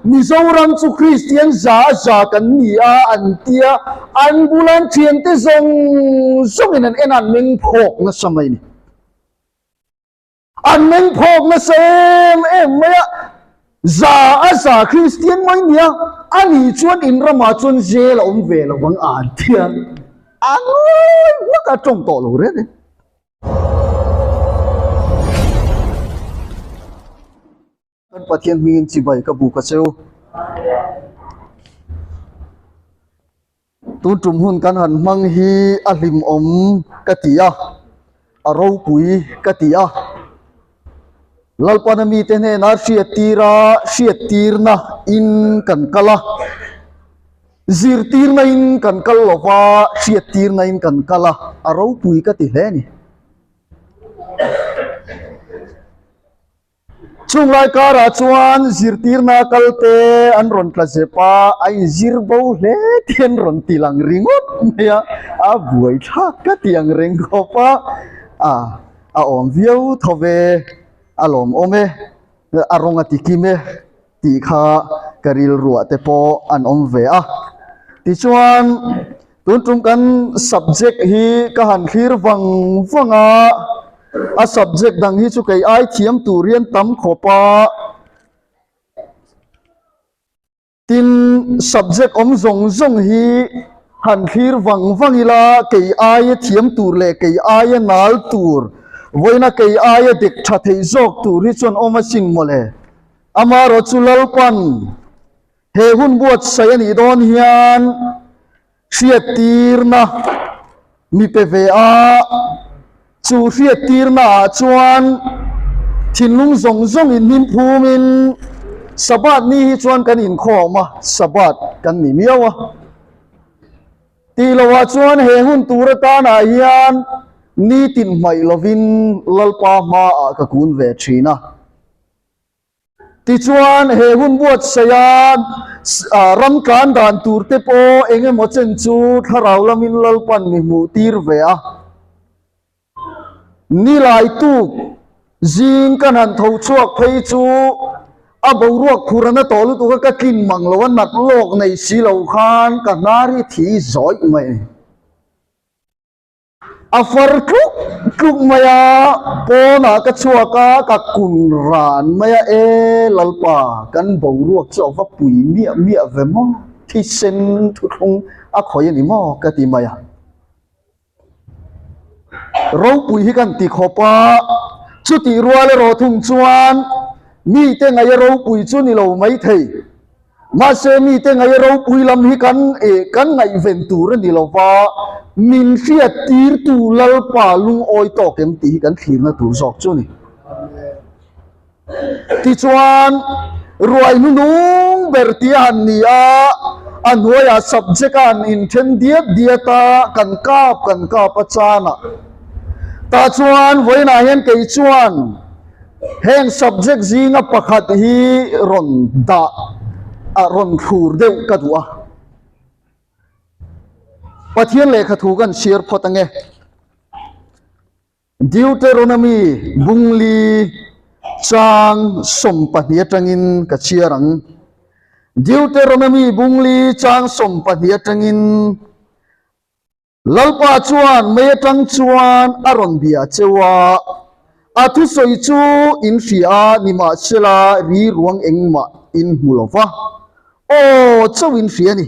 Mizoram chu Christian za kan ni a an tia an bulan thian te zong in an meng phok na samai ni an meng phok na sem maya za Christian mai nia ani chuan in rama chuan zel ve lo wang an thian angoi waka tong to lo re kan pathian min chi bai ka bu ka cheu tu tum hun kan han mang hi a hlim om ka tia a ro pui ka tia lalpanami te ne na hriat na in kan kala zir tir na in kan kal lova hriat tir na in kan kala a ro pui ka ti hle ni chung lai kara chuan zir tir na kalte an ron tla zepa ai zir bo hle thian ron tilang ringot maya a buai tha ka tiang reng khopa a om viau thove alom ome aronga tikime ti kha karil ruwa te po an om ve a ti chuan tun tum kan subject hi ka han thlir wanga a subject dang hi chu kai ai thiam turian tam khopa tin subject om zong hi han thlir wangila kai ai thiam tur le kai ai nal tur voina kai ai dik tha thei jok tur hi chon oma sin mole ama ro chulal pan he hun buat sayani don hian hriat tir na mi pe ve a chu hriat tir na chuan thinlung zong in nim phumin sabat ni hi chuan kan in khoma sabat kan ni miawa ti lawa chuan he hun tura ta na hian ni tin mai lovin lalpa ma a ka kun ve thina ti chuan he hun buat sayan ram kan dan tur te po enge mo chen chu tharau lamin lalpan mi mu tir ve a ni lai tu jing kan han tho chuak phei chu a bo ruak khurana tolu tu ka kin manglo nat lok nei si lo khan ka nari thi zoi mai a far kluk maya pona ka chuaka ka kun ran maya lalpa kan bo ruak chaw va pui mi ve mo thi sen thu thung a khoi ni mo ka ti maya ro pui hi kan ti khopa chu ti ruale ro thung chuan mi te ngai ro pui chu ni lo mai thei ma se mi te ngai ro pui lam hi kan ngai ven tur ni lo wa min hriat tir tu lal pa lung oi to kem ti kan thlir na tur zok chu ni ti chuan ruai nu nung ber ti an ni a anhoya subject an intended diata kan kap achana ta chuan voina hian kei chuan heng subject zinga pakhat hi ron da a ron khur deuh ka duwa pathian lekha thu kan share photange Deuteronomy bungli chang som pahnia tangin ka chiarang Deuteronomy bungli chang som pahnia tangin lalpa chuan metang chuan aron bia chewa athu soi chu in ria nima chela ri ruang engma in mulova o chawin ria ni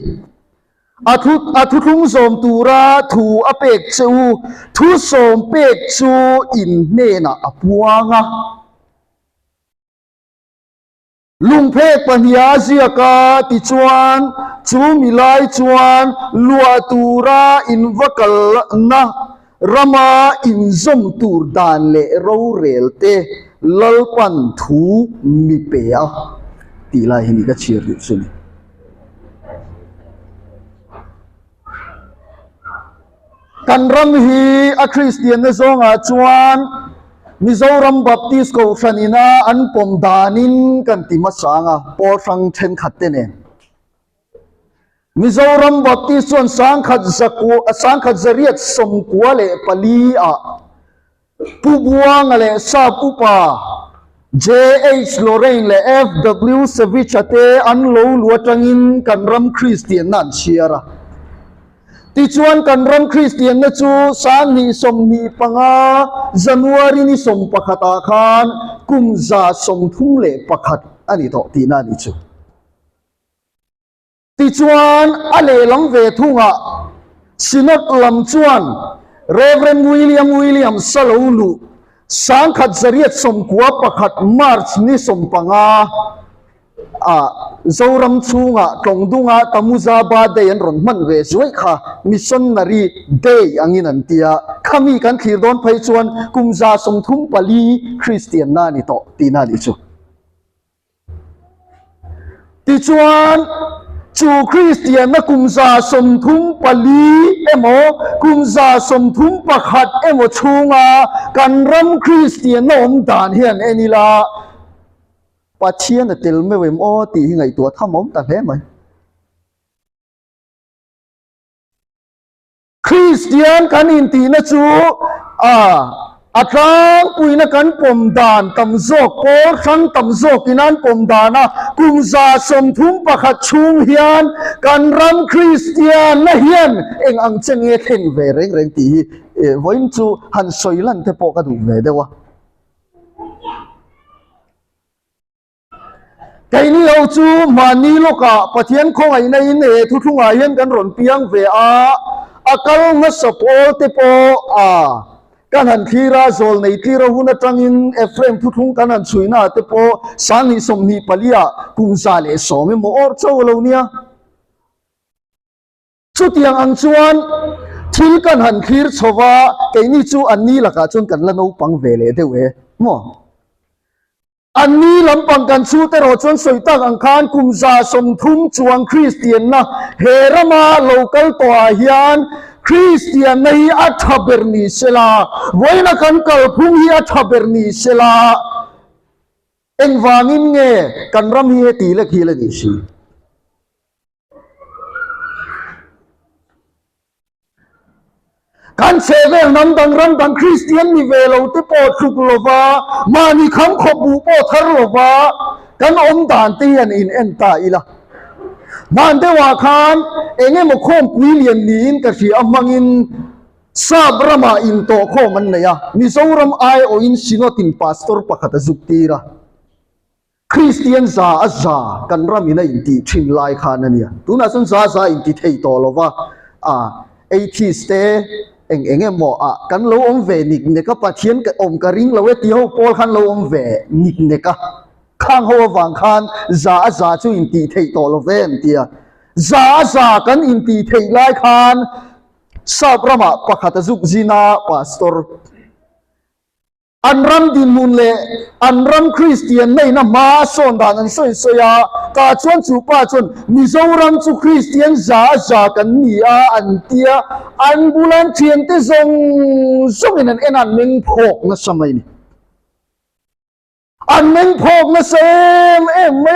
athu thung som tura thu apek chu thu som pek chu in ne na apuanga lung phek pahnia ziaka ti chuan chu milai chuan lua tura in vakal na rama in zom tur dan le ro rel te lalpan thu mi pe a ti lai hi ka chir ri suni kan ram hi a Christian na zonga chuan Mizoram Baptist ko sanina an pom danin kan ti masanga por sang then khatte ne Mizoram Baptist chuan sang khat zariat som kwale pali a pu buang le sa pupa J.H. Lorraine le F.W. Savichate an lo luatangin kanram Christian nan siara ti chuan kanram Christian na chu sang ni som ni panga January ni som pakhata khan kumza som thum le pakhat ani to ti na ni chu ti chuan ale lang ve thunga sinot lam chuan Reverend William Salolu sang khat zariat som kwa pakhat March ni som panga zoram chunga tongdunga tamuza ba de an ron man ve zoi kha missionary day angin antia khami kan thir don phai chuan kumza som thum pali Christian na ni to tina li chu ti chuan chu Christian na kumza som thum pali emo kumza som thum pakhat emo chunga kanram Christian nom dan hian enila pathian tel me wem o ti ngai tua thamom ta hle mai Christian kan in ti na chu atlang puina kan pom dan tamzok por sang tamzok inan pom dana kumza som thum pakhat chung hian kan ram Christian na hian eng ang chenge theng ve reng ti voin chu han soilan te po ka du ve dewa cái ní lâu chú mà ní lúc cả pathian không ai này nè thu thu ngài hiềnกันrộn piang về akal na support te po kan han thira zol nei tira huna tangin Ephraim thu thung kan han chuina te po sang ni som ni palia kumza le som mo or chaw lo nia chu tiang ang chuan thil kan han khir chowa cái ní chu an ni laka chun kan la no pang ve le de we moอันนี้ลำปังกันชูแต่เราชวนสวยตั้งอังคารกุมซาสมทุ่มจวงคริสเตียนนะเฮรามาโลกัลตัวเฮียนคริสเตียนในอัฐเบรนีเซลาไว้นักันกัลพุ่งฮีอัฐเบรนีเซลาเอ็งวางินเงกันรำฮีตีเล็กฮีเล็กชีการเซเวลนั้นดังคริสเตียนมีเวลาที่ปอดสุกโลวามานี่คำขบูปอดทารโลวากันอมด่านเตียนอินเอ็นตาอีละมันเดว่าคานเองมันคงวิเลียนนีนกับที่อามังอินซาบรามาอินโตโคมันเนี่ยมิโซรัมไอโออินสิโนตินพาสตอร์ปะขัดจุกตีระคริสเตียนซาอัซากันรามินะอินตีชิมไลคานันเนี่ยตุนัสนซาอินตีเทยโตโลวาเอทีสเตเองหมอกันเราอมเวนิกเนกปะเทียนกับอมกระริงเราเวทีเขาปอลขันเราอมเวนิกเนกข้างหัววางขันซาจูอินตีเทยโตโลเวนเตียซากันอินตีเทยไลขันซาบรามาปะขัดจุกจีนาพาสตอร์อันรัมดินมุนเลอันรัมคริสเตียนในน้ำมาส่วนด่านันสวยกาชวนจูป้าชวนมิโซรัมจูคริสเตียนซากันนี่อันเตียอันบุลันเทียนเตซงอินันอันเมงพกนะสมัยนี้อันเมงพกนะเซมไม่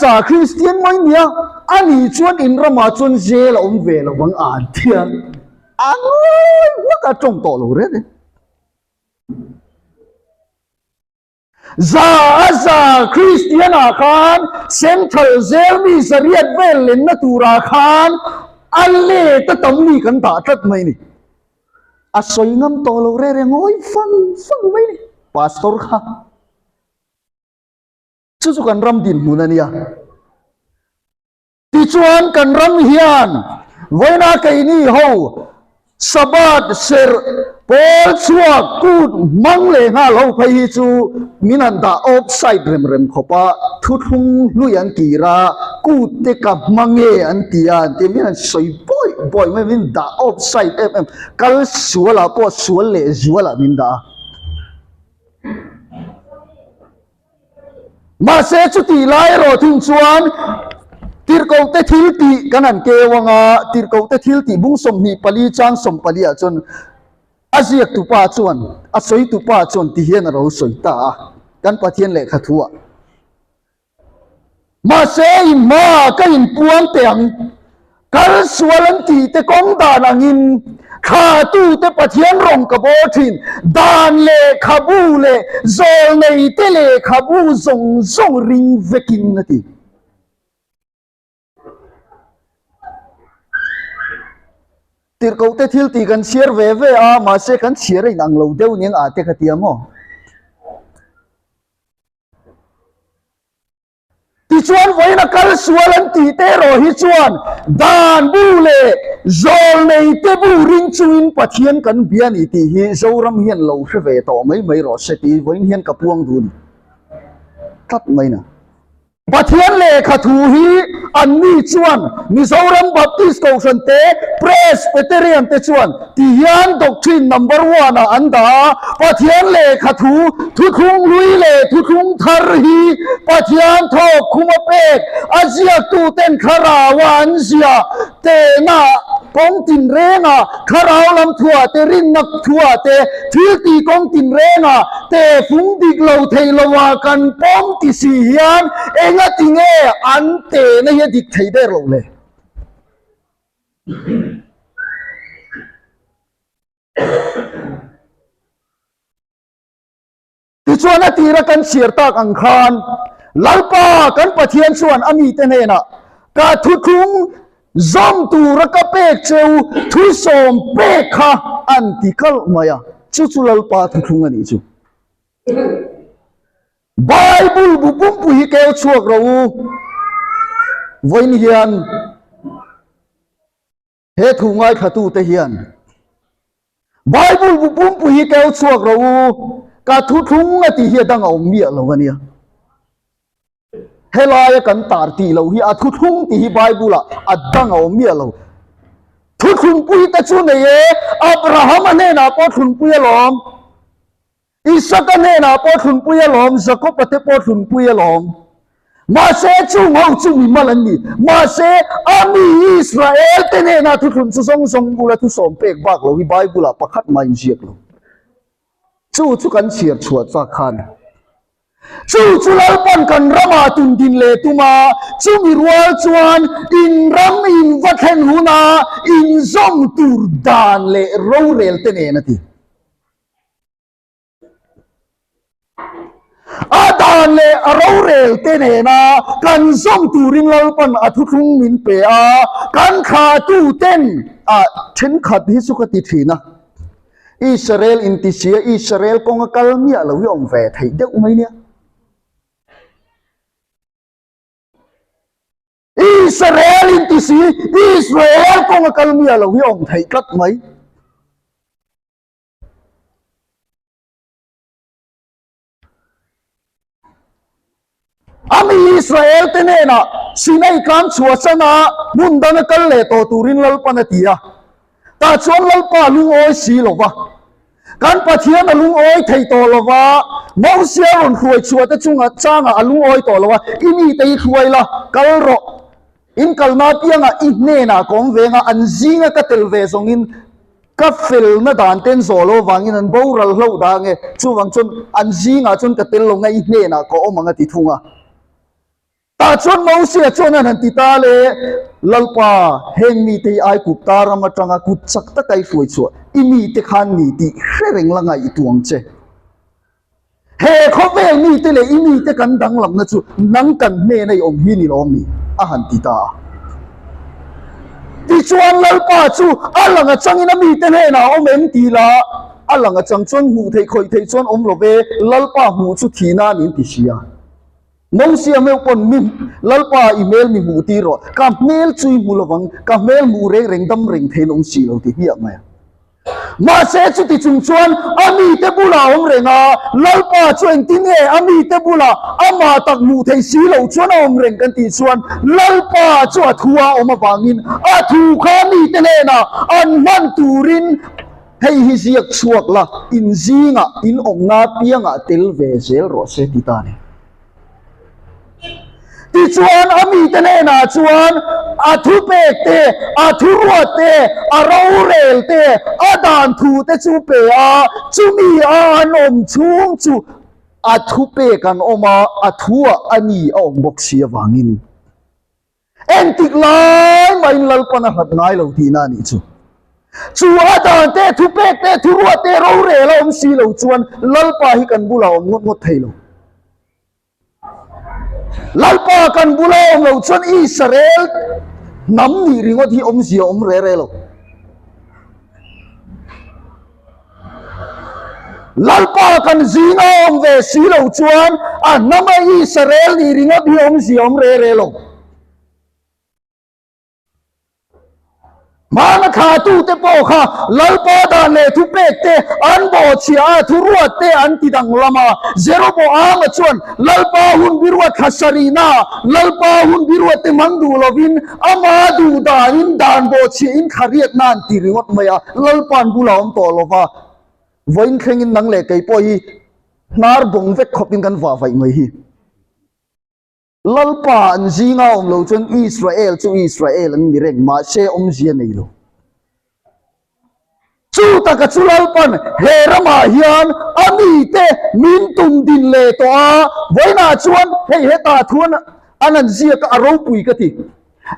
ซาคริสเตียนไม่เนี่ยอันนี้ชวนอินรามาชวนเจลอมเวลวังอ่านเทียนอันว่าก็จงโตโลเรเนี่ยซาคริสเตียนอาคารเซนทรัลเซลมีสเรียดเวลเลนนัตูราคารอันเล่ตะตำนี่กันตาทัดไหมนี่สวยงามโตโลเรงอยฟังไหมนี่พาสตอร์ค่ะชุกันรำดินมุนันยาติจวนกันรำเฮียนไว้นาไกนี่โฮสบัดเซอร์พอลชัวกูดมังเลงาเราไปจูมินันดาออฟไซด์เรมขบะทุกทุ่งลุยันกีรากูดเตกับมังเออันตีอันที่มินันสวยบ่อยไม่มินดาออฟไซด์กัลสัวละพอสัวเลสัวละมินดามาเสจุตีไลโรถึงชวนตีร์กเอาแต่ทิลตีกันนั่นเกวังตีร์กเอาแต่ทิลตีบุ้งสมนีปลีจางสมปลีจนอาเซียตุป้าชวนอาศัยตุป้าชวนที่เห็นเราสวยตากันปะเทียนเล็กขัดหัวมาเสอินมาก็อินปวนเตียงกันสวลันตีแต่กองดานังอินค khá tu te pathian rong ka bo thin dan le khabu le zol nei te le khabu zong zong ring vekin na ti tir ko te thil ti kan share ve ve a ma se kan share in ang lo deu ning a te khatiamo ti chuan voina kal sualan ti te ro hi chuan dan bu le zol nei te bu ring chuin pathian kan bian i ti hi zoram hian lo hre ve to mai ro se ti voin hian ka puang dun tat mai na pathian le khathu hi an ni chuan Mizoram Baptist Conference te Presbyterian te chuan ti hian doctrine number 1 a anda pathian le khathu thu khung lui le thu khung thar hi pathian tho khuma pek azia tu ten khara wan sia te na kong tin renga kharau lam thua te rin nak thua te thil ti kong tin renga te phung dik lo thei lowa kan pom ti si hian enga tinge an te na hi dik thei der lo le ti chuan a tira kan sir tak ang khan lalpa kan pathian chuan ami te ne na ka thu thung zom tu raka pek cheu thu som pek kha antikal maya chu chu lalpa thu thung ani chu Bible bu bum pu hi keu chuak ro voin hian he thu ngai khatu te hian Bible bu bum pu hi keu chuak ro ka thu thung ati hi dang om mi lo ania helaya kan tar ti lo hi a thu thung ti hi Bible a dang om mi lo thu thung pu ta chu ne ye Abraham ane na po thun pu ye lom Isaac ane na po thun pu ye lom Jacob ate po thun pu ye lom ma se chu ngau chu mi malan ni ma se ami Israel te ne na thu thun chu song song bula thu som pek bak lo hi Bible pakhat ma in jiak lo chu kan chiar chuat cha khan chu lalpan kan rama tun din le tuma chu mi rual chuan in ram in vathen huna in zong tur dan le ro rel te ne na ti adan le ro rel te ne na kan zong turin lalpan athu thung min pe a kan kha tu ten a then khat hi su ka ti thina Israel in ti sia Israel kong kal mia lo hi om ve thei deuh mai nia Israel in ti si Israel kong kalmia lo hi om thei kat mai ami Israel te ne na sinai kam chua sana munda na kal le to turin lalpan atia ta chuan lalpa lung oi si lo wa kan pathian alung oi thei to lo wa mau sia ron khuai chua ta chunga changa alung oi to lo wa imi tei khuai la kal ro in kalma pianga ihne na kom venga anjinga ka telve zongin ka fel na dan ten zolo wangin an boral hlo dange chu wang chun anjinga chun ka tel lo ngai ihne na ko omanga ti thunga ta chun mau sia chun an ti ta le lalpa heng mi te ai ku tarama tanga ku chak ta kai fuai chu imi te khan ni ti hreng langa I tuang che he kho vel mi te le imi te kan dang lam na chu nang kan me nei om hi ni lom ni a han ti ta ti chuan lalpa chu alanga changina mi te ne na om en ti la alanga chang chon hu thei khoi thei chon om lo ve lalpa hu chu thina nin ti sia mong sia me pon mi lalpa email mi mu ti ro ka mail chui mu lawang ka mail mu reng dam reng thein om si lo ti hi ma ma se chu ti chung chuan ami te bula ong renga lalpa chuan tin he ami te bula ama tak mu thei si lo chuan ong reng kan ti chuan lalpa chu athua oma bangin athu kha mi te ne na an man turin hei hi ziak chuak la in zinga in ongna pianga tel ve zel ro se ti ta ne ti chuan ami te ne na chuan athu pek te athu ro te aro rel te adan thu te chu pe a chumi an om chung chu athu pe kan oma athua ani a om bok sia wangin entik lai mai lalpana hat ngai lo ti na ni chu ชูอาดานเตทุเปกเตทุรัวเตเราเรเราอมสีเราจวนลัลปาฮิกันบุลาอมงดงดเทโลลัลปากันบุลาอมเราจวนอิสราเอลน้ำนี่ริงว่าที่อมสีอมเรเรโลลัลปากันจีนอมเวสีเราจวนอันน้ำอิสราเอลนี่ริงว่าที่อมสีอมเรเรโลมานะขาตูเตโปค่ะลัลปาดานเลทุเปกเตอันโบชีอาทุรัวเตอันติดังลามาเซโรโบอามชวนลัลปาหุนบิรวดขัสรีนาลัลปาหุนบิรวดเตมันดูลวินอามาดูดานินดานโบชีอินขรียดนานติริงวดมายาลัลปานบุลาอมโตโลวาวันเคงินนังเลกไอปอยนาร์บงเวกขบินกันว่าไฟไม่ฮีลัลปาอันจีงาอมโลจนอิสราเอลจูอิสราเอลอันมีเรงมาเชอมจีนนี่โลจูตะกัจูลัลปันเฮรามาฮิอันอามีเตมินตุมดินเลตัวไว้นาชวนเฮตาทวนอันนั้นจีกอารมณ์ปุยกติ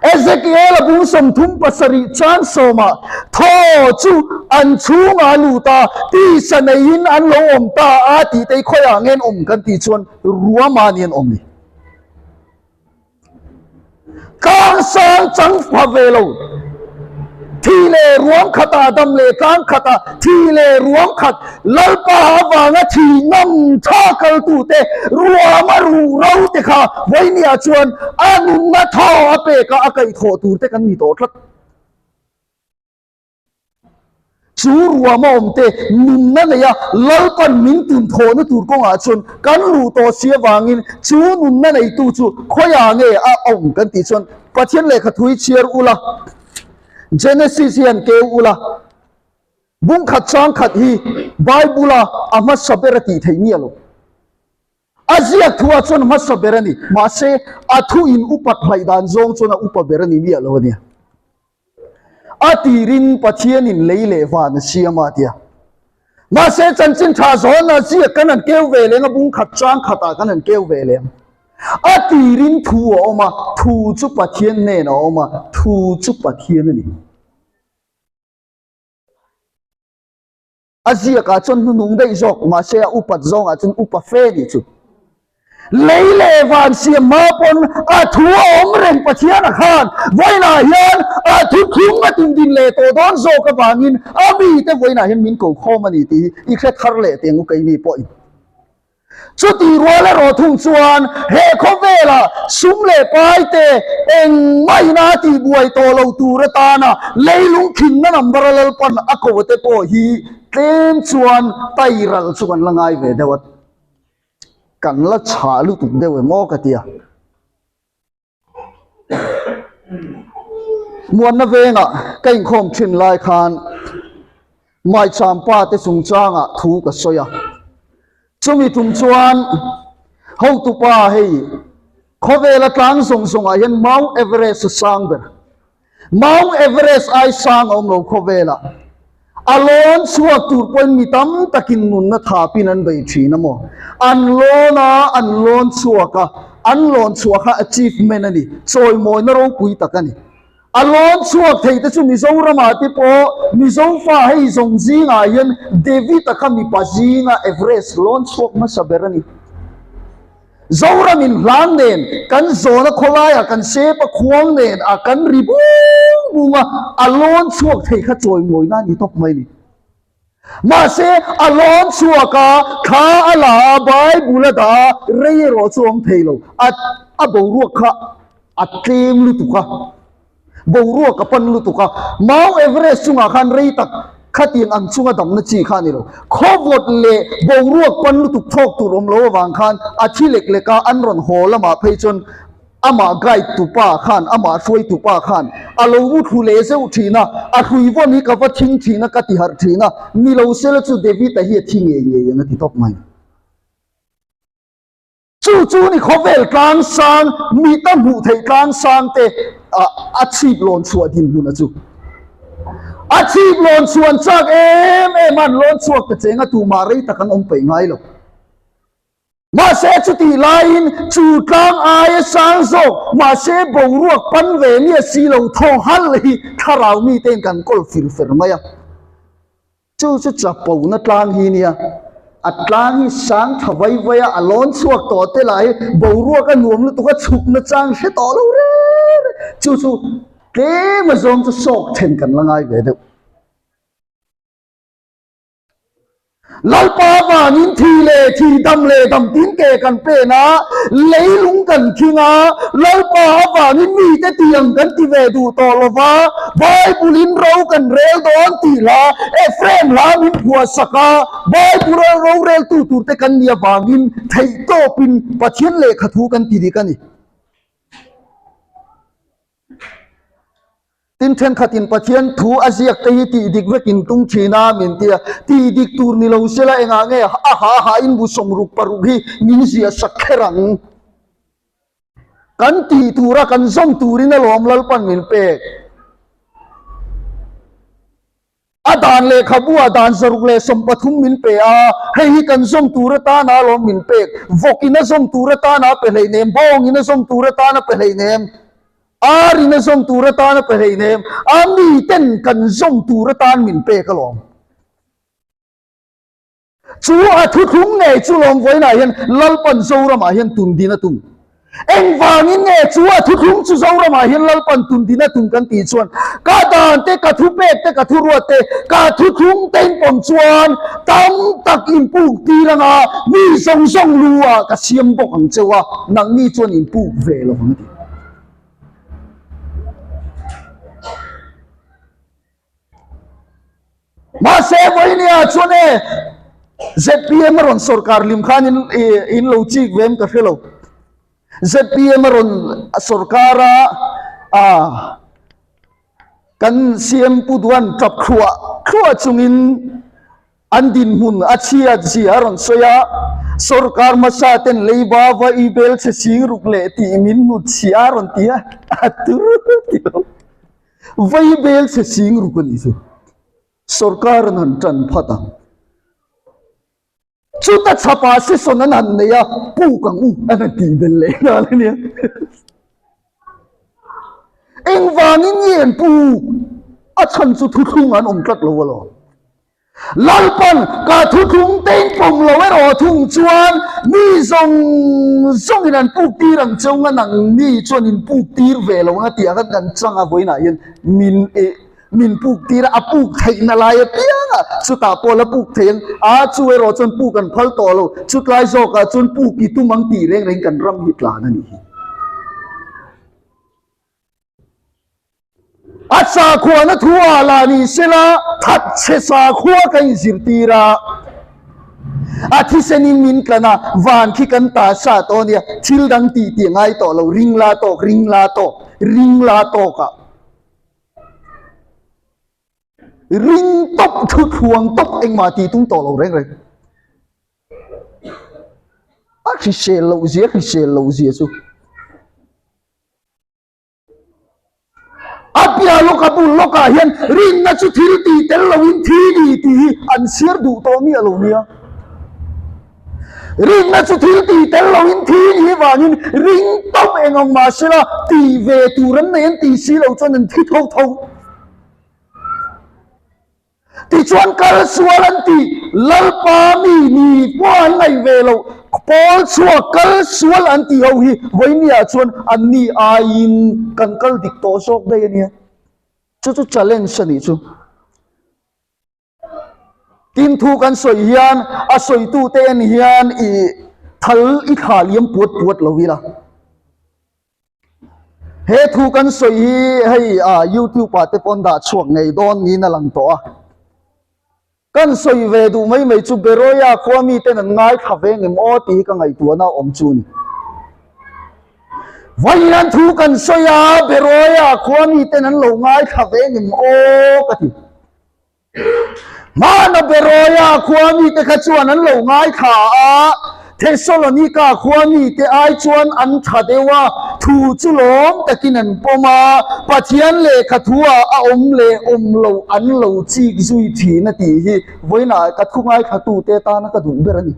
เอเซเกียลบุษมทุมปัสริจันโซมาทอจูอันชูงาลูตาที่สนัยนอันลงอมตาอาทิตย์คอยเงินอมกันที่ชวนรัวมาเนียนอมนี่การสร้างจังหวะเวลาทีเลรวมขัดดำเลการขัดทีเลรวมขัดลัลปาหวานทีน้ำท่าเกลตูเตรัวมารูเราเตค่ะไว้เนี่ยชวนอานุนนาท่าอเปกอาไก่โถตูเตกันนี่โตทัดชูรัวมาอมเตนุนนั่นเนี่ยลัลปันมินตุนโถนตูกงอาชวนกันรูโตเสียวางินชูนุนนั่นไอตูชูขยาเงอาอมกันติชวนปัจเจนเลขทุยเชียร์อุลาGenesis yan ke ula bung khat chang khat hi Bible ama saberati theini alo azia thua chon ma saberani ma se athu in upat hlaidan zong chona upaberani mi alo nia atirin pathian in leile van siama tia ma se chanchin tha zon na sia kanan keu vele nga bung khat chang khata kanan keu vele atirin thu oma thu chu pathian ne na oma thu chu pathian ni azia ka chon nung dei jok ma se upat zong a chun upa fe ni chu leile van sia ma pon a thu om ren pathian khan voina hian a thu khung ma tin din le to don zo ka bangin ami te voina hian min ko khomani ti I khet thar le tengu kai ni poชุดที่รัวและรอทุ่งชวนเฮคเวล่ะซุ้มเล่ไปเตเองไม่นาที่บวยโตเราตูระตานะเลยลุงขินนั่นบาร์เลปันอโกเตโปฮีเต็มชวนไตรัลชวนละไงเวเดวัดกันละชาลุตุเดวมอกติยมวนนเวงอ่ะเก่งคมชินลายคานไม่ชามป้าเตสุงจางอ่ะถูกกับสอยช่วงมีทุ่งชวนห้องตุปาให้เขาเวลาตั้งส่งเห็นเมาเอเวอเรสต์สร้างเบอร์เมาเอเวอเรสต์ไอสร้างอมโลเขาเวลาอารมณ์ชัวตูปนมีตั้มตะกินนุนนัทาปินันใบชีนโมอันโลนะอันโลนชัวกะอันโลนชัวกะ achievement นี่โอยมวยนรกปุยตะกันนี่อารมณ์ชัวเทยแต่ชุมิโซรามาติโปมิโซฟ้าให้ทรงจีงายันเดวิดตะคำมีปัจจีงาเอเวอเรสต์โลนชัวมาสับเบรนี่โซรามินหลังเนนกันโซนักขลายกันเซปควงเนนกันริบูบุงอารมณ์ชัวเทยข้าโอยมวยนั่นนี่ตกไม่นี่มาเซอารมณ์ชัวกะข้าอะไรใบบุลดาเรียรอชวงเทยโลอับรัวข้าอัดเต็มลุตุกะบูรัวกับปันลุตุกะมาเอเวอเรสต์จุงอาคันรีตักขัดยังอันจุงอาดำนจีขันนี่โลขบวดเล่บูรัวปันลุตุกทอกตุรมโลวางขันอาทิเล็กเล็กอันรอนโหละมาเพยจนอามาไกตุป้าขันอามาช่วยตุป้าขันอาลูวุทุเลเซอุทีนะอาคุยวันนี้กับว่าทิ้งทีนะกัติหารทีนะนี่เราเซลจูเดวิดแต่เฮียทิ้งเองยังติดตบไหมจู่ๆนี่เขาเวลกลางสางมีตั้งหูไทยกลางสางเตอาชีพโลนชวนดินดูนะจู่อาชีพโลนชวนจากมันโลนชวนกระเจงตูมารีตะกันอมไปไงหรอก mà sẽ chút thì lain chủ trang ai sáng sổ mà sẽ bầu ruột bắn về nia xì lâu thong hal hi thà rào mi tên cần col phil phir maya chú chú chập bầu nó trang hi nia at trang hi sáng thà vay vay alon suak to te lại bầu ruột cái nuông nó tụi cái chụp nó trang sẽ to lâu re chú chú cái mà giống cho sọc thêm cần là ngay về được lalpa và những thì đam tín kề cần pe na lấy lúng cần khi ngã lalpa và những mi te tiang cần ti về đủ to lo va vai pulin rau cần rel don ti la e frame la min bua saka vai pura rau rel tu te cần nia wangin thei to pin pathian le khathu kan ti di kan ni tin then khatin pathian thu aziak te hi ti dik vekin tung thina min tia ti dik tur ni lo sela enga nge ha in bu som ruk paru hi min zia sakherang kan ti tura kan som turina lom lal pan min pe adan le khabu adan zaruk le som pathum min pe a hei hi kan som tura ta na lom min pe vokina som tura ta na pe lei nem bong ina som tura ta na pe lei nem arina som turatan na peheinem ami ten kan som turatan min pe kalom chu a thu thung nge chu lom voi na hian lalpan zora ma hian tun dina tum eng wangin nge chu a thu thung chu zora ma hian lalpan tun dina tum kan ti chuan ka dan te ka thu pek te ka thu ruat te ka thu thung ten pom chuan tam tak in puk ti langa mi song song lua ka siam bok ang chewa nang ni chuan in puk ve lo hang ti mà sẽ với nia cho nên ZPM ron sarkar lim khan in lo chi vem ka phelo ZPM ron sarkara kan CM puduan top khua chungin andin hun achia ji aron soya sarkar masa ten leiba wa ibel se sing rukle ti min nu chia ron tia atur tilo vai bel se sing rukun isu sarkar nan tan phata chuta chapa se sonan han ne ya pu kang u ana ti bel le na le ne eng wangin yen pu a chan chu thu thung an om tlat lo lo lalpan ka thu thung ten pom lo e ro thung chuan mi zong in an pu ti rang chong anang ni chuan in pu tir ve lo nga ti a kan changa boina yen min puk tira apuk thei na lai pianga chuta pola puk thei a chuwe ro chon pu kan phal to lo chutlai zo ka chon pu ki tu mang ti reng kan ram hi tla na ni acha khwa na thua la ni sela that che sa khwa kai zir tira athi senin min klana van khi kan ta sa to nia thil dang ti ngai to lo ring la to ka ring top thu thuang top eng ma ti tung to lo reng a khi se lo zia chu apia lo ka bu lo ka hian ring na chu thil ti tel lo in thi ni ti an sir du to mi alo nia ring na chu thil ti tel lo in thi ni wangin ring top engong ma sela ti ve tu ran nen ti si lo chon an thi tho ti chuan kal sualan ti lalpa mi ni puan ngai ve lo pol chua kal sual an ti ho hi voinia chuan an ni a in kan kal dik to sok dai ania chu challenge ani chu tin thu kan soi hian a soi tu te an hian i thal i khaliam puat lo wila he thu kan soi hi hei YouTube pa te pon da chuak ngei don ni na lang to a kan soi ve du mai chu beroya khwami ten an ngai khave ngem o ti ka ngai tu na om chu ni vailan thu kan soya beroya khwami ten an lo ngai khave ngem o ka ti mana beroya khwami te kha chuan an lo ngai kha a Thessalonica khwami te ai chuan an thadewa thu chu lom takin an poma pathian le khathua a om lo an lo chi zui thi na ti hi voina ka thungai khatu te ta na ka du berani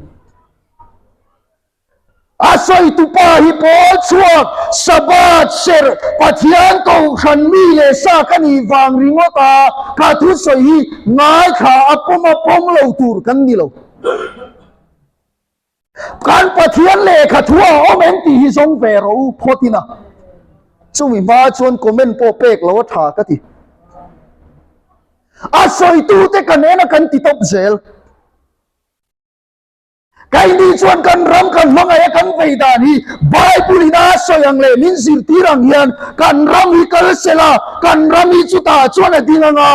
asoi tu pa hi pol chuak sabat ser pathian ko khan mi le sa kani wang ringota ka thu soi hi ngai kha apom lo tur kan ni lo kan pathian le kha thua om en ti hi song ve ro photina chumi ma chon comment po pek lo tha ka ti asoi tu te kan ena kan ti top zel cái đi chuan kan ram kan mangai kan veida ni bible ina soyang le min sir tirang hian kan ram hi kal sela kan ram hi chuta chuan adinanga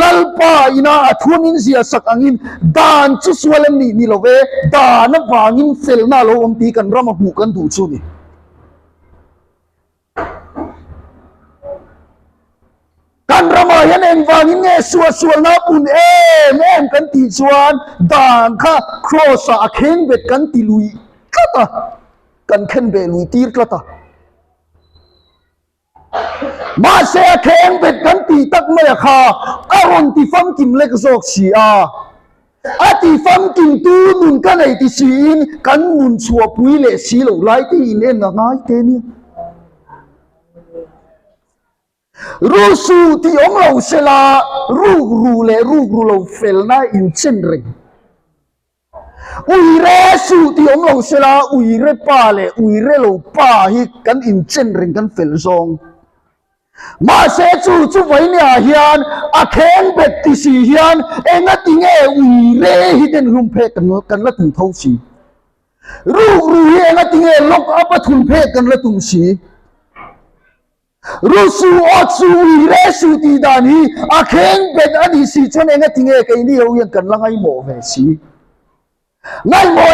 lalpa ina athun in sia sak angin dan chu sualam ni love dan wangin felna lo om ti kan ram hu kan du chu ni kan rama hian eng wangin nge sual na pun em kan ti chuan dan kha cross a kheng bet kan ti lui tlata kan khen be lui tir tlata ma se a kheng bet kan ti tak me kha aron ti fam kim lek zok si a ti fam kim tu nun kan ai ti sin kan mun chua pui le si lo lai ti in en na ngai te ni ru su ti ong lo sela ru lo fel na in chen ring ui re su ti ong lo sela ui re pa le ui re lo pa hi kan in chen ring kan fel zong ma se chu vai ne a hian a kheng bet ti si hian enga tinge ui re hi den rum phe kan la tung thau si ru hi enga tinge lok apa thun phe kan la tung si rusu otsu resu ti dani akheng bet ani si chon enga tinge kai ni ho yang kan langai mo ve si ngai mo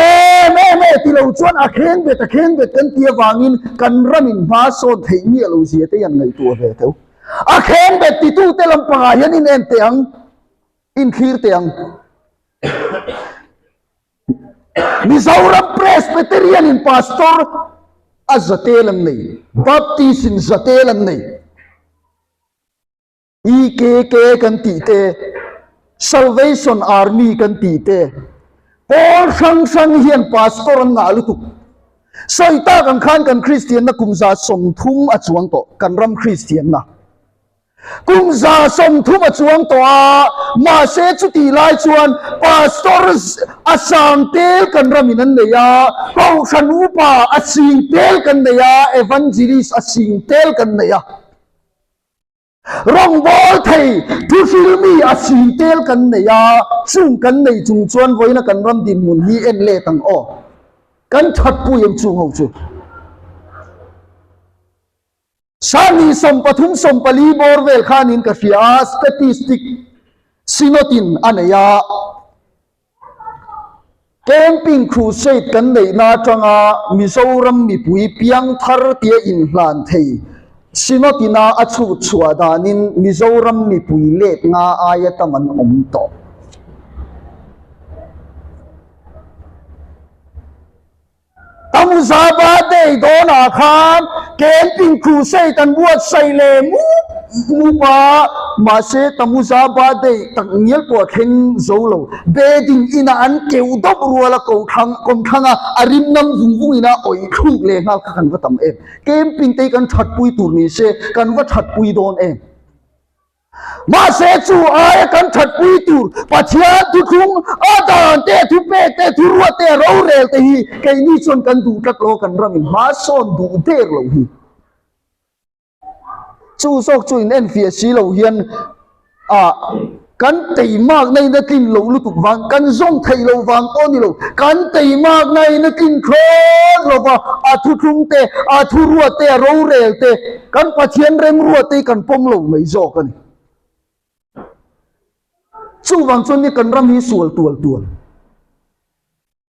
me ti lo chon akheng bet kan ti wangin kan ramin ba so thei mi lo si te yan ngai tu ve teu akheng bet ti tu te lam pa yan in en teang in khir teang Mizoram Presbyterian in pastor a zatelam nei baptist in zatelam nei EKK kan ti te Salvation Army kan ti te Paul sang hian pastor an nga lutuk soita kan khan kan Christian na kumza som thum a chuang to kan ram Christian na kumza som thum a chuang to a ma se chu ti lai chuan pastor asang tel kan ramin an neya ko khanu pa asing tel kan neya evangelist asing tel kan neya rong bol thei tu filmi asing tel kan neya chung kan nei chung chuan voina kan ram din mun hi en le tang o kan that pu yem chung ho chu Sani som pathum som pali borvel khanin ka fia statistic sinotin anaya camping crusade kan nei na tanga Mizoram mi pui piang thar tia in hlan thei sinotina achu chua danin Mizoram mi pui let nga ayataman omto Tamuzaba day dona khan camping crusade tan buat saile mu pa ma se tamuzaba day tangnial po theng zolo beding ina an keu dop ruala ko kom thanga arim nam vungvung ina oi khung le ngal khan wa tam em camping te kan that pui tur ni se kan wa that pui don em ma se chu ai kan that pui tur pachia tu khung adan te thu pe te thu ru te ro rel te hi kai ni chon kan du tak lo kan ramin ma son du te lo hi chu sok chu in en fia si lo hian kan tei mak nei na kin lo lu tuk wang kan zong thei lo wang on ni lo kan tei mak nei na kin khon lo wa a thu thung te a thu ru te ro rel te kan pachian rem ru te kan pom lo mai zo kan chu wang chon ni kan ram hi sual tual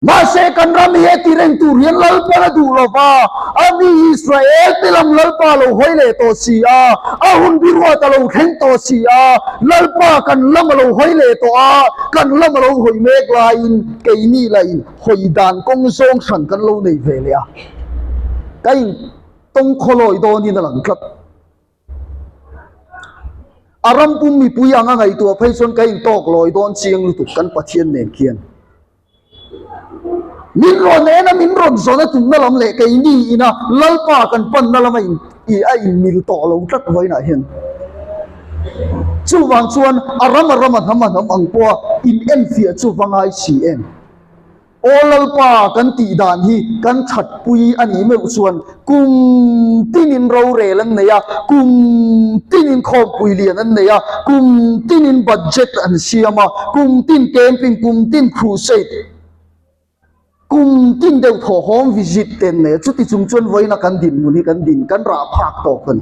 ma se kan ram hi ti reng tu rian lal pa du lo ba ami Israel tilam lal pa lo hoile to si a hun bi ro ta lo theng to si lal pa kan lam lo hoile to kan lam lo hoi mek lain ke ni lain hoi dan kong song san kan lo nei ve le kai tong kholoi do ni na lang khat aram pum mi puya nga ngai to phai son kai tok loi don chiang lu tu kan pathian nen khian min ron ena min ron zona tum na lam le kai ni ina lalpa kan pan na lam in mil to lo tat voi na hian chu wang chuan aram ham ang po in en fia chu wangai si en olalpa kan ti dan hi kan that pui ani me chuan kum tinin ro re lang ne ya kum tinin khom pui lian an ne ya kum tinin budget an siama kum tin camping kum tin crusade kum tin deu tho home visit ten ne chuti chung chuan voina kan din muni kan din kan ra phak to kan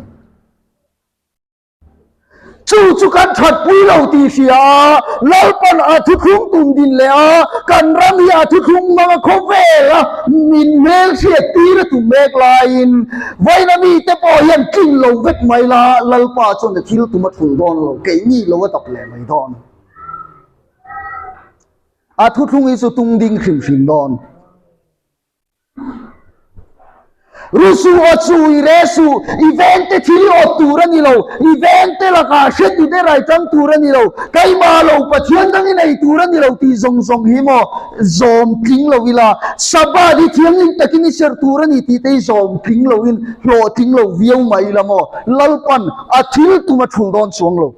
chu kan that pui lo ti sia lalpan a thu khung tum din le a kan ram hi a thu khung ma kho ve a min mel sia ti ra tu mek lain voina mi te po hian king lo vek mai la lalpa chon de thil tu mat ful don lo ke ni lo wa tap le mai don a thu khung i chu tung ding khim don rusu ochu iresu evente thili o turani lo evente la ka shetu de rai tang turani lo kai ma lo pathian dang nei turani lo ti zong hi mo zom king lo wila sabadi thiang in takini ser turani ti te zom king lo in lo ting lo viau mai la mo lalpan a thil tu ma thul don chuang lo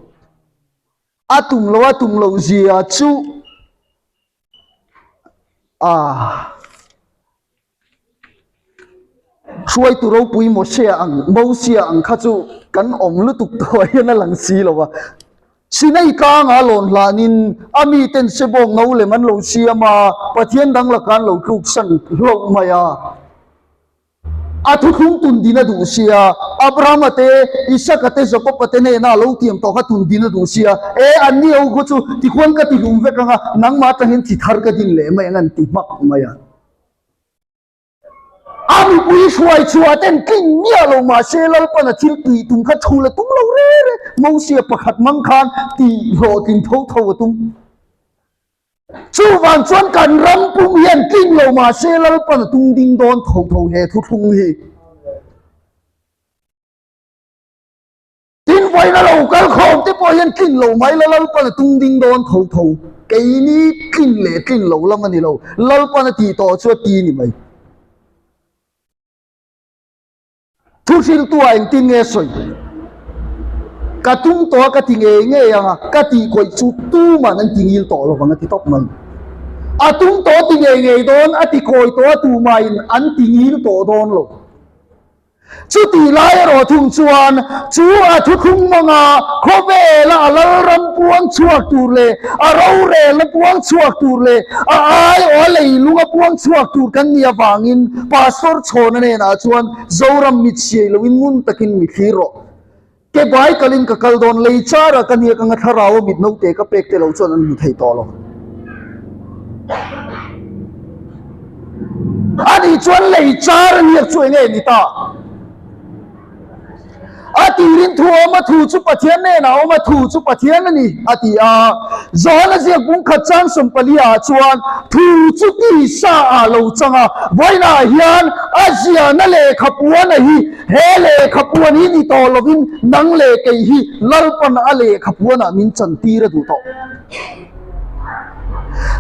atum lo zia chuช่วยตัวเราปุยหมดเสียอังเบาเสียอังข้าจูกันอมลุตุกตัวยันหลังสีหรอวะสินัยกางอาหลอนลานินอามีเต็นเสบงเงาเลยมันเราเสียมาปะเทียนดังละกันเราคลุกสันโลกมายาอาทุกตุนดินาดูเสียอับราฮัมเตอิสกเตจกปเตเนน่าเราเตรียมต่อกับตุนดินาดูเสียอันนี้เอาก็จูที่ควรกับที่ลุงเวกังนังมาตั้งเห็นที่ทาร์กดินเลยไม่งั้นที่มักมายาอามีปุยช่วยเต้นกิ้งเนี่ยเรามาเชลล์ปนทิลตีตุ้งขัดชูเลยตุ้งเราเร่มองเสียประคัดมังคานตีโหกินเท่าตุ้งชูวันชวนกันรำปุงเฮียนกิ้งเรามาเชลล์ปนตุ้งดิ้งโดนเท่าเฮทุกทุ่งเฮทิ้งไว้นะเรากันของที่พอเฮียนกิ้งเราไม่แล้วปนตุ้งดิ้งโดนเท่าไอ้นี่กิ้งเล่กิ้งเราแล้วมันนี่เราแล้วปนตีต่อช่วยตีนี่ไหมทุกสิ่งตัวเองติงเงยสวยกระตุ้งตัวกระติงเงยยังกระติกวยจุดตู้มันนั่งติงยิลต่อหรอกนะที่ตบมันอาตุ้งตัวติงเงยโดนอาติกวยตัวตู้มันอันติงยิลต่อโดนหรอกจุดที่ไล่รอทุ่งชวนจูอาทุกคุ้งมังอาขบเวลาละรำพวงชวกตูเลยเราเรลพวงชวกตูเลยไอ้โอเลยลุงพวงชวกตูกันเนี่ยฟังอินพาสปอร์ตชนเนี่ยนะชวนจาวรำมิดเชียลวินมุนตะกินมิดฮีโร่เก็บไว้กลินกับกลดอนเลยชาระกันเนี่ยกังทาราวมิดนกเตะกับเป็กเตะเราชวนนั้นมุดให้ต่อลงอันนี้ชวนเลยชาระเนี่ยช่วยเนี่ยนิตาอาทิรินทัวมาถูจุปะเทียนเนี่ยนะมาถูจุปะเทียนนี่อาทิจอนเสียบุ้งขัดจังสมปลีอาชวนถูจุที่ซาอาลูจังไว้นาเฮียนอาเซียนเลขปวนฮีเฮเลขปวนฮีนี่ตอลวินนังเลกฮีลลปันอเลขปวนมินจันตีระดูต่อ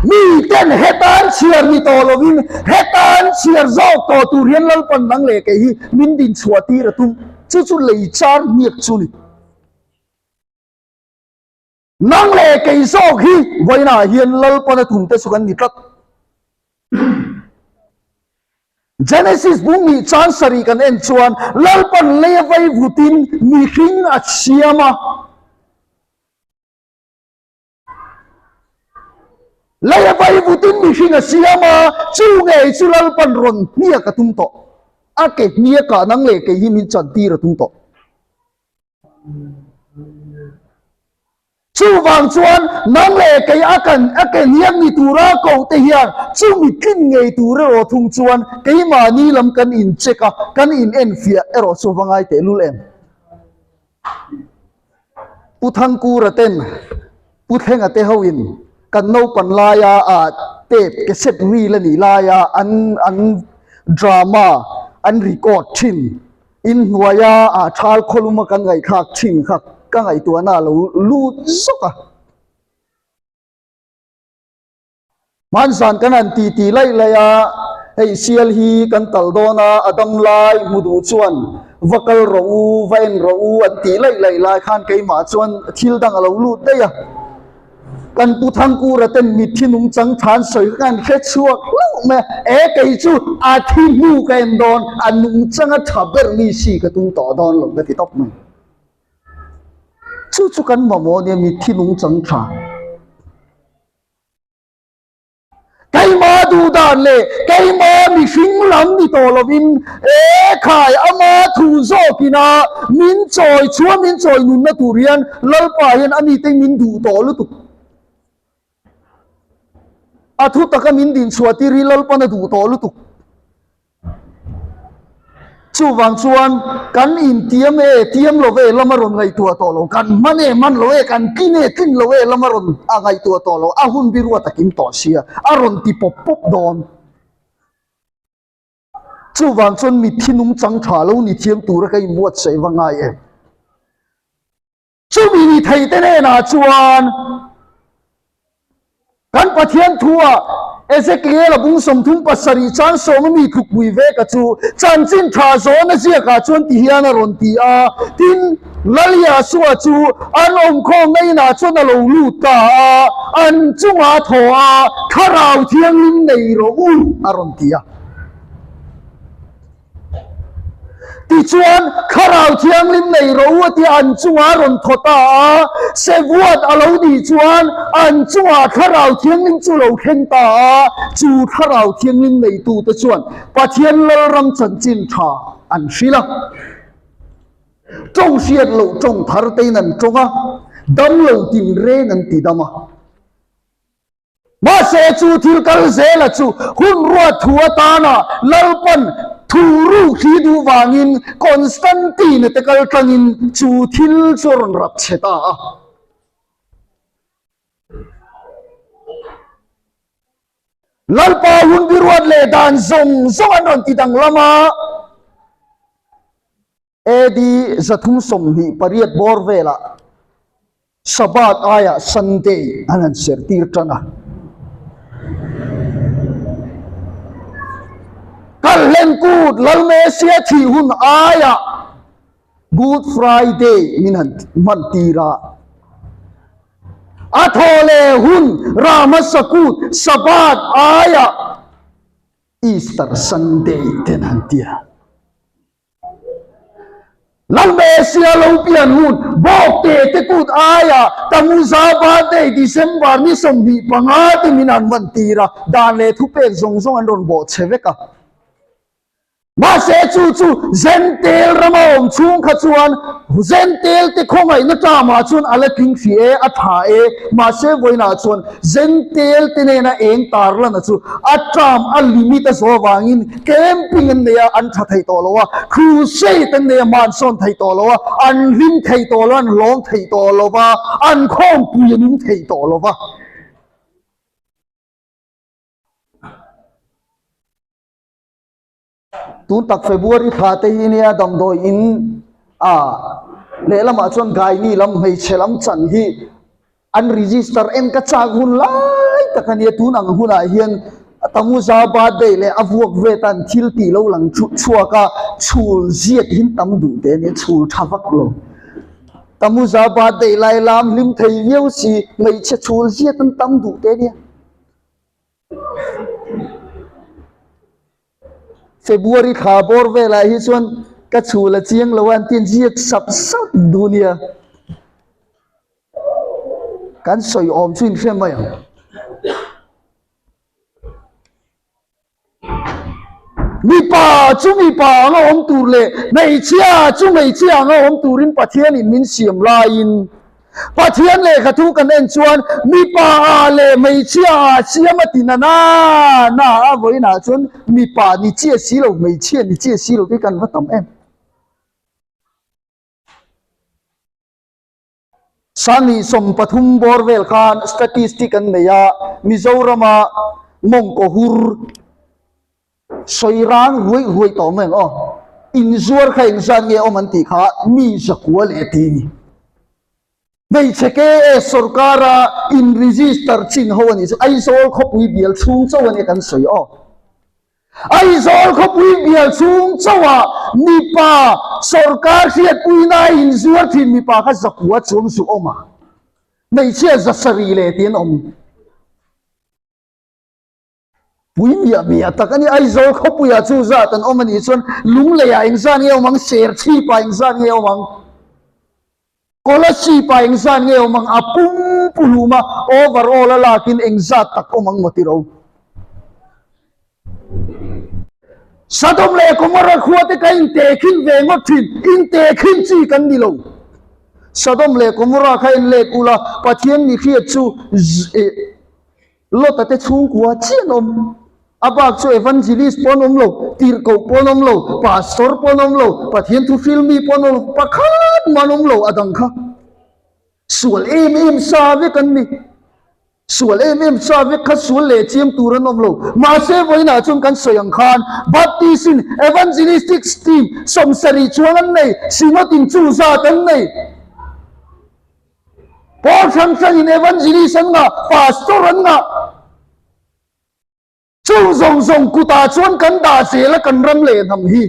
มีเต้นเฮตันเชียร์นี่ตอลวินเฮตันเชียร์โจต่อตูเรียนลลปันนังเลกฮีมินดินสวตีระตุมจู่ๆเลยจานเมียกจุนี่นังเลกไอ้โซกีไว้น่าเฮียนลลปนทุ่มเตสุกันนิทัด Genesis บุ้งมีจานสรีกันเอ็นชวนลลปนเลี้ยไว้วุตินมีขิงอัดเชียมาเลี้ยไว้วุตินมีขิงอัดเชียมาจู่ไงจู่ลลปนรอนเนี่ยกระตุ้มโตอาเกตเนี่ยกานังเลกยิมินจันตีระตุ้งโตจู่วางชวนนังเลกอากันเนี่ยมีตัวรักเอาแต่เฮียจู่มีขึ้นไงตัวเราทุ่งชวนกยมานี่ลำกันอินเช็คกันอินเอ็นเฟียเราสู้ฟังไอเตลุเลมพุทธังกูระเต็นพุทธแห่งเตหวินกันโนปันลายาอาเตปเกษตรวีละนี่ลายาอันดราม่าอันรีคอร์ดชิมอินหัวยาชาลคลุมกันไงคักชิมคักกันไงตัวน่าเราลูดสุกะมันสั่นกันอันตีไล่เลย hei sial hi kan taldona adam lai mudu chuan vakal ro vain ro an ti lai lai khan ke ma chuan thil dang alo lu te ya kan pu thang ku raten mi thinung chang than soi kan khe chuak lu me e kai chu a thi mu kan don anung chang a thaber mi si ka tung to don lo ka ti top me chu kan ma mo ne mi thinung chang tha cái mà đủ đàn lệ cái mà mi sinh lắm đi tổ lovin ê khai ama thu zo kina min choi chúa min choi nun na turian lal pa hian ani te min du to lu tu a thu taka min din chuati ri lal pa na du to lu tu chu wang chuan kan in tiam lo ve lamaron ngai tua to lo kan man lo e kan kin lo e lamaron a ngai tua to lo a hun biru takin to sia a ron ti pop don chu wang chuan mi thinung chang tha lo ni thiam tur kai muat sei wangai e chu mi ni thei te ne na chuan kan pathian thua Ezekiel abung som thum pasari chan som mi thuk bui ve ka chu chan chin tha zo na zia ka chuan ti hian a ron ti a tin lalia suwa chu an om kho ngai na chuan a lo lu ta an chunga tho a kharau thiang lim nei ro u a ron ti a ti chuan kharau thiang lim nei ro u ti an chunga ron thota se vuat alo di chuan an chunga kharau thiang lim chu lo khen ta chu kharau thiang lim nei tu ta chuan pathian lal ram chan chin tha an shila trong siat lo trong thar te nan tonga dam lo tin re nan ti dama ma se chu thil kal zela chu hun ruat thua ta na lalpan thuru khi du wangin Constantine te kal tangin chu thil choron rap cheta lalpa hun biruat le dan zong anon ti dang lama edi zathum som hi pariat bor vela sabat aya Sunday anan ser tir tana kalen kut lal mesia thi hun aya Good Friday man tira athole hun ramasakut sabat aya Easter Sunday tenantia lal mesia lo pian hun bok te kut aya tamuza ba de December ni sombi pangati minan man tira dan le thu pek zong an ron bo cheveka ma se chu zentel ramom chung kha chuan zentel te khongai na ta ma chuan ala king fi e a tha e ma se voina chuan zentel te ne na eng tar la na chu atam a limit a so wangin camping an ne an tha thai to lo wa crusade an ne man son thai to lo wa an lim thai to lo an long thai to lo wa an khom puyanin thai to lo wa tun tak February tha te hi nia dam doi in le lama chuan gai ni lam hei chelam chan hi an register en ka chak hun lai takania tun ang huna hian tamuza ba de le avuak ve tan thil ti lo lang chuaka chul ziat hin tam du te ne chul thawak lo tamuza ba de lai lam lim thei viau si mei che chul ziat tan tam du te ne February kha bor ve la hi chuan ka chula chiang lawan tin jiak sap dunia kan soi om chuin hrem mai mi pa nga om tur le nei chia nga om turin pathian in min siam la in pathian le kha thu kan en chuan mi pa le mei chia siamatina na voina chuan mi pa ni chia si lo mei chia ni chia si lo ti kan vatam em sani som pathum borvel khan statistic an neya Mizorama mongko hur soirang ruai to meng in zuar khain san nge oman ti kha mi zakwal etini nei cheke sarkara in register chin hawani ai sol khopui bial chung chawani kan soi ai zol kho pui bial chung chawa mi pa sarkar hiat pui na in zuar thin mi pa kha zakua chung su oma nei chia zasari le tin om pui mi takani ai zol kho pui a chu za tan om ani chon lung le ya insan nge omang ser chi pa insan nge omang kola chi pa insan nge omang apum puluma overall lakin engza tak omang motiro Sadom le Gomorrah khuate ka inte khin ve ngothin inte khin chi kan dilo Sadom le Gomorrah kha in le kula pathian ni khiat chu lo tate chung kwa chen om abak chu evangelist ponom lo tir ko ponom lo pastor ponom lo pathian tu filmi ponom lo pakhat manom lo adang kha sual em sa ve kan ni sual em sa ve kha sual le chiam turan om lo ma se voina chung kan soyang khan baptism evangelistic team somsari chuangan nei sinotin chu za tan nei por sang in evangelism nga pastor an nga chu zong kuta chuan kan da se la kan ram le nam hi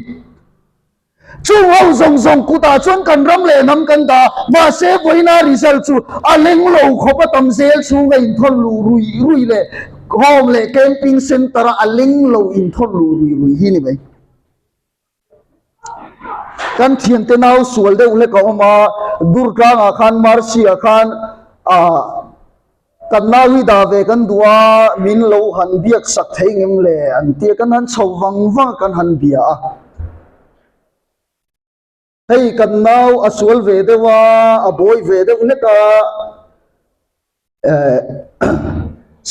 chu ho zong kuta chuan kan ram le nam kan da ma se voina result chu aleng lo khopa tam sel chu nga in thon lu rui le home le camping center aleng lo in thon lu rui hi ni bai kan thian te nau sual de ule ka oma durga nga khan marsi khan kan nawi da ve kan dua min lo han biak sak theingem le an ti kan han chawang kan han bia hei kan nau asual ve de wa aboi ve de ule ka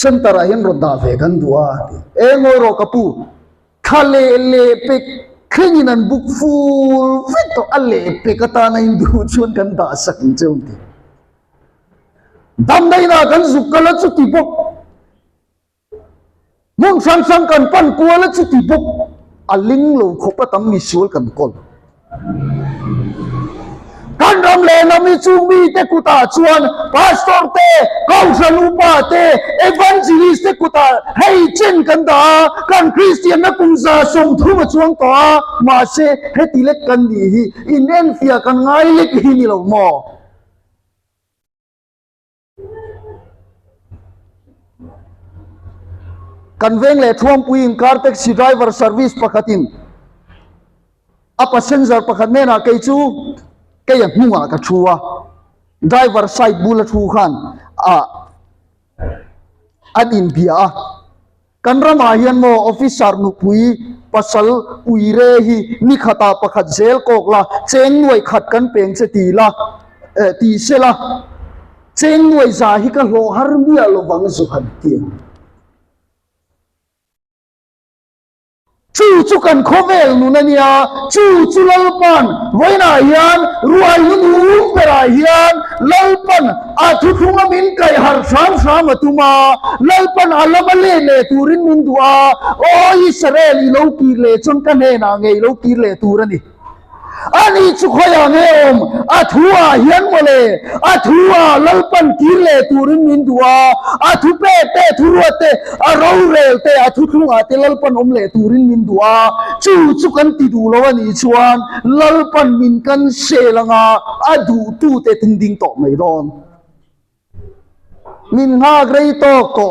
sentara hin ro da ve kan dua ngoi ro kapu khale le pe khingin an book full fit to alle pe kata na indu chun kan da sak chung ti dam dai na kan zukala chu ti bok mong sang kan pan kuala chu ti bok aling lo khopa tam mi sul kan kol kan ram le na mi chu mi te kuta chuan pastor te kausalu pa te evangelist te kuta hei chen kan da kan christian na kumza som thuma chuang to ma se heti le kan ni hi in en fia kan ngai le hi ni lo mo kan veng le thuam puin car taxi driver service pakhatin a passenger pakhat me na kai chu cái hunga ka thua driver side bula thu khan adin bia kan rama hian mo officer nu pui pasal uire hi ni khata pakhat zel kok la cheng noi khat kan peng che ti la ti se la cheng noi za hi ka lo har bia lo wang zu han ti chu kan khovel nu na nia chu lalpan voina hian ruai nu pera hian lalpan a thu thunga min kai har sam atuma lalpan alama le turin min dua o israel lo ki le chon ka ne na ngei lo ki le turani ani chu khoya nge om athua hian mole athua lalpan ki le turin min dua athu pe te thuruate aro rel te athu thunga te lalpan om le turin min dua chu kan ti du lo ani chuan lalpan min kan selanga adu tu te tinding to mai don min ha grei to ko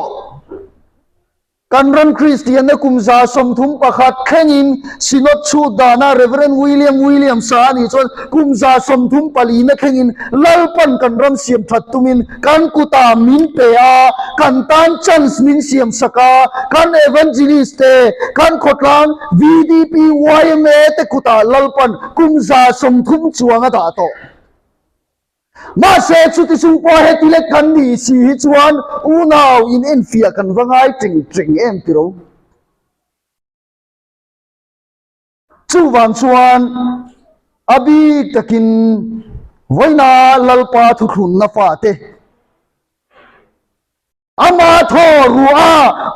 kan ran Christian na kumza som thum pakhat khenin sinot chu dana Reverend William sa ni chon kumza som thum pali na khenin lalpan kan ram siam that tumin kan kuta min pe a kan tan chance min siam saka kan evangelist te kan khotlang VDP YMA te kuta lalpan kumza som thum chuanga da to ma se chu ti sung po he ti le kan ni si hi chuan u naw in en fia kan wangai tring em piro chu wang chuan abi takin voina lalpa thu khun na fa te ama tho ruwa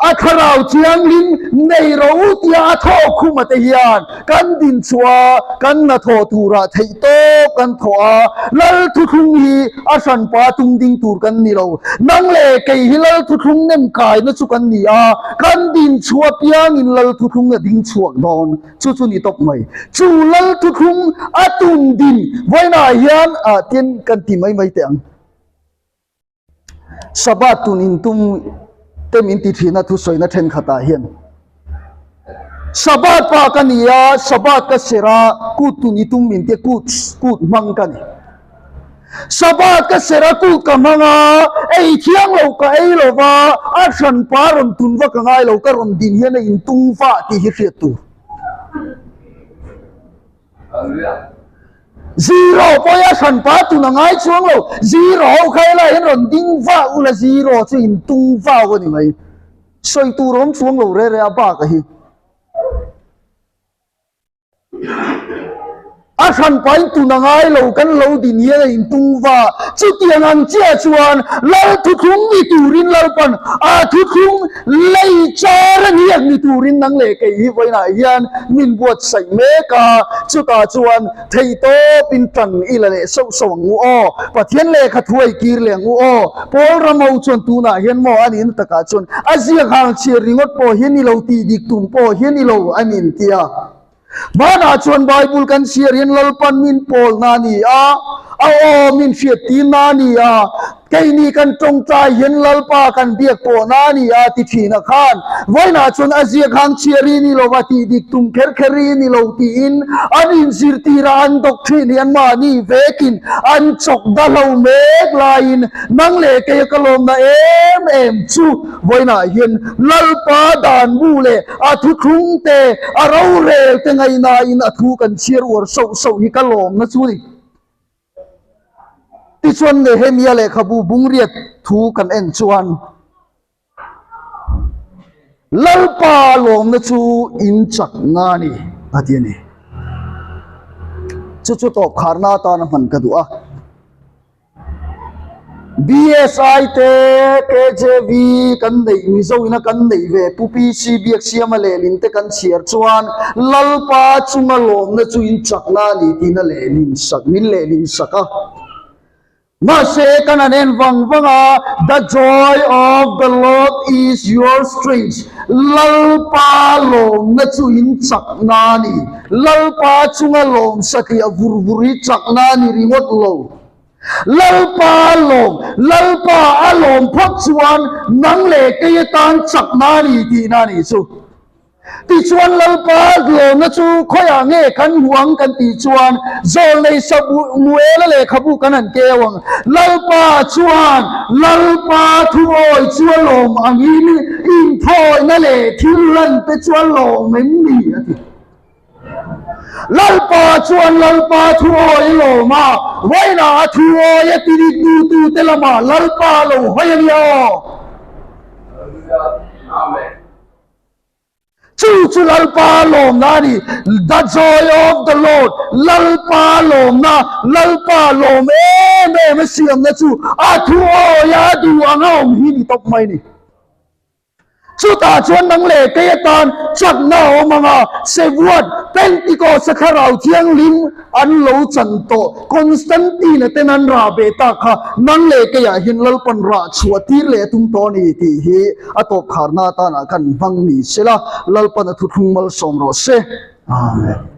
akharau chiang lim nei ro tia tho khuma te hian kan din chua kan na tho tura thei to kan thoa lal thu khung hi a san pa tung ding tur kan ni lo nang le kei hi lal thu khung nem kai na chu kan ni a kan din chua piang in lal thu khung na ding chuak don chu chu ni top mai chu lal thu khung a tung din voina hian a tin kan ti mai mai te ang Sabat tunin tum temin ti thina thu soina then khata hian Sabat pa kania Sabat ka sera kut tuni tum min te kut mang kani Sabat ka sera kut ka manga ei thiang lo ka ei lo wa a san pa ron tun wa ka ngai lo ka ron din hian in tung fa ti hi hriat tu zero poya san pa tu na ngai chuang lo zero khai la hen ron ding fa u la zero chu in tung fa ko ni mai soi tu rom chuang lo re re ba ka hi a san pa tu na ngai lo kan lo din ye in tung fa chu tiang ang chia chuan lo thu khung ni turin lo pan a thu khung lei char ni ak ni turin nang le ke hi voi na hian min buat sai me ka chu ta chuan thei to pin tang i la le so so ngu o pathian le kha thuai kir le ngu o pol ramau chuan tu na hian mo an in taka chuan azia khang chi ringot po hian ni lo ti dik tum po hian ni lo anin tia Mana chuan Bible kan share hian lalpan min pol na ni a o min fiat ti na ni a cái ni kan trong trai hiền lalpa kan biak po na ni a ti thina khan voina chun azia khang chiari ni lo wati dik tum kher kheri ni lo ti in anin sir ti ra an dok thin hian ma ni vekin an chok da lo mek lain nang le ke kalom na em chu voina hian lalpa dan bu le a thu khung te a ro re te ngai na in a thu kan chiar war so hi kalom na chu ni ti chuan le hemia le khabu bungriat thu kan en chuan lalpa lom na chu in chak nga ni atiani chu top kharna ta na man ka du a BSI te KJV kan nei mi zo ina kan nei ve pupi si biak siam le lin te kan chiar chuan lalpa chunga lom na chu in chak na ni ti na le lin sak min le lin saka Mase kananen vanga the joy of the Lord is your strength. Lalpa lom na chu in chak na ni lalpa chunga lom sakia vurvuri chak na ni ringot lo lalpa alom phot chuan nang le ke tan chak na ni ti na ni chu ti chuan lalpa lom na chu khoya nge kan huang kan ti chuan zol nei sabu muela le khabu kanan kewang lalpa chuan lalpa thuoi chuan lom angin in thoi na le thilan te chuan lom em ni ati lalpa chuan lalpa thuoi loma voina thuoi ati tu te lama lalpa lo hoya amen Chu lalpa lom na ni the joy of the Lord lalpa lom na lalpa lom em siam na chu a thu o ya du angom hi ni top mai ni chu ta chuan nang le ke tan chak na o manga se vuat Pentecost sakharau thiang lim an lo chan to Constantine tenan ra be ta kha nang le ke ya hin lalpan ra chuati le tum to ni ti hi atop kharna ta na kan bang ni sela lalpan thu thung mal som ro se amen